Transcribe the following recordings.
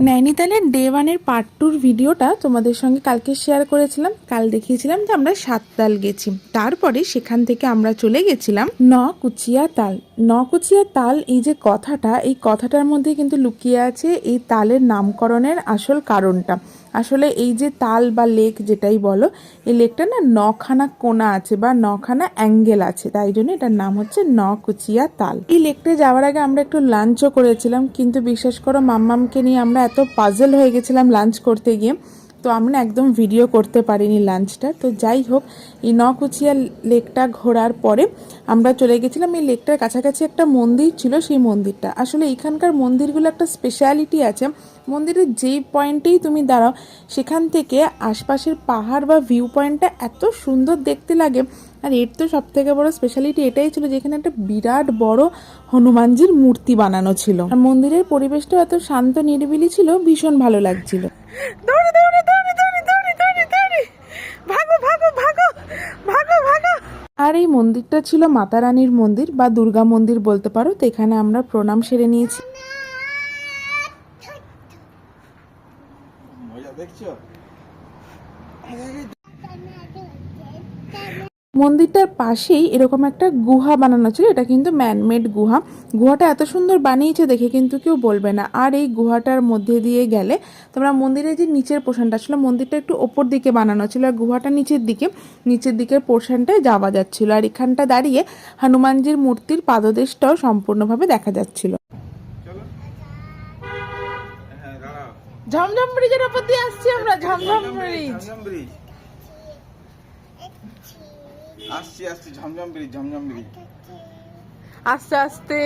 নৈনিতালের day 1-এর part 2-র ভিডিওটা তোমাদের সঙ্গে কালকে শেয়ার করেছিলাম। কাল দেখিয়েছিলাম যে আমরা সাততাল গেছি, তারপরে সেখান থেকে আমরা চলে গেছিলাম নকুচিয়া তাল। নকুচিয়া তাল এই যে কথাটা, এই কথাটার মধ্যে কিন্তু লুকিয়ে আছে এই তালের নামকরণের আসল কারণটা। আসলে এই যে তাল বা লেক যেটাই বলো, এই লেকটা না নখানা কোনা আছে বা নখানা অ্যাঙ্গেল আছে, তাই জন্য এটার নাম হচ্ছে নকুচিয়া তাল। এই লেকটা যাওয়ার আগে আমরা একটু লাঞ্চও করেছিলাম, কিন্তু বিশ্বাস করো মাম্মামকে নিয়ে আমরা এত পাজল হয়ে গেছিলাম লাঞ্চ করতে গিয়ে, তো আমরা একদম ভিডিও করতে পারিনি লাঞ্চটা। তো যাই হোক, এই নকুচিয়া লেকটা ঘোরার পরে আমরা চলে গেছিলাম এই লেকটার কাছাকাছি একটা মন্দির ছিল, সেই মন্দিরটা আসলে এখানকার মন্দিরগুলো একটা স্পেশালিটি আছে। মন্দিরের যেই পয়েন্টেই তুমি দাঁড়াও সেখান থেকে আশপাশের পাহাড় বা ভিউ পয়েন্টটা এত সুন্দর দেখতে লাগে। আর এর তো সব থেকে বড় স্পেশালিটি এটাই ছিল যে এখানে একটা বিরাট বড় হনুমানজির মূর্তি বানানো ছিল, আর মন্দিরের পরিবেশটা এত শান্ত নিরিবিলি ছিল, ভীষণ ভালো লাগছিল। আর এই মন্দিরটা ছিল মাতা রানীর মন্দির বা দুর্গা মন্দির বলতে পারো। তো এখানে আমরা প্রণাম সেরে নিয়েছি। মন্দিরটার পাশেই এরকম একটা গুহা বানানো ছিল, এটা কিন্তু ম্যানমেড গুহা। গুহাটা এত সুন্দর বানিয়েছে দেখে কিন্তু কেউ বলবে না। আর এই গুহাটার মধ্যে দিয়ে গেলে তোমরা মন্দিরের যে নিচের পোর্শনটা ছিল, মন্দিরটা একটু ওপর দিকে বানানো ছিল আর গুহাটা নিচের দিকের পোর্শনটায় যাওয়া যাচ্ছিল। আর এখানটা দাঁড়িয়ে হনুমানজির মূর্তির পাদদেশটাও সম্পূর্ণভাবে দেখা যাচ্ছিল। ঝমঝম ব্রিজের ওপর দিয়ে আসছি আমরা, ঝমঝম ব্রিজ আসছি আসছি, ঝমঝম ব্রিজ, ঝমঝম ব্রিজ। আস্তে আস্তে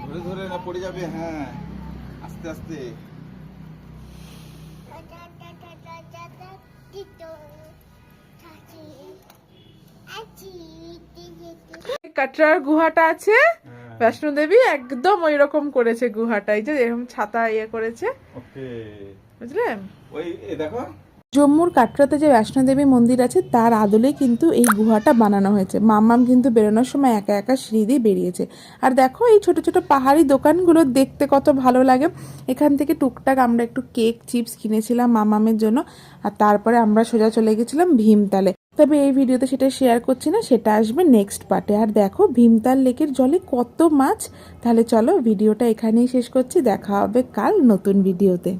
ধরে ধরে না পড়ে যাবে। হ্যাঁ, আস্তে আস্তে। কাটরার গুহাটা আছে, বৈষ্ণো দেবী একদম ওই রকম করেছে গুহাটা, এই যে এরকম ছাতা ইয়ে করেছে, ওকে, বুঝলে? ওই দেখো জম্মুর কাটরাতে যে বৈষ্ণো দেবী মন্দির আছে তার আদলে কিন্তু এই গুহাটা বানানো হয়েছে। মাম্মাম কিন্তু বেরোনোর সময় একা একা সিঁড়ি দিয়ে বেরিয়েছে। আর দেখো এই ছোট ছোট পাহাড়ি দোকানগুলো দেখতে কত ভালো লাগে। এখান থেকে টুকটাক আমরা একটু কেক চিপস কিনেছিলাম মাম্মামের জন্য, আর তারপরে আমরা সোজা চলে গেছিলাম ভীমতালে। তবে এই ভিডিওতে সেটা শেয়ার করছি না, সেটা আসবে নেক্সট পার্টে। আর দেখো ভীমতাল লেকের জলে কত মাছ। তাহলে চলো ভিডিওটা এখানেই শেষ করছি, দেখা হবে কাল নতুন ভিডিওতে।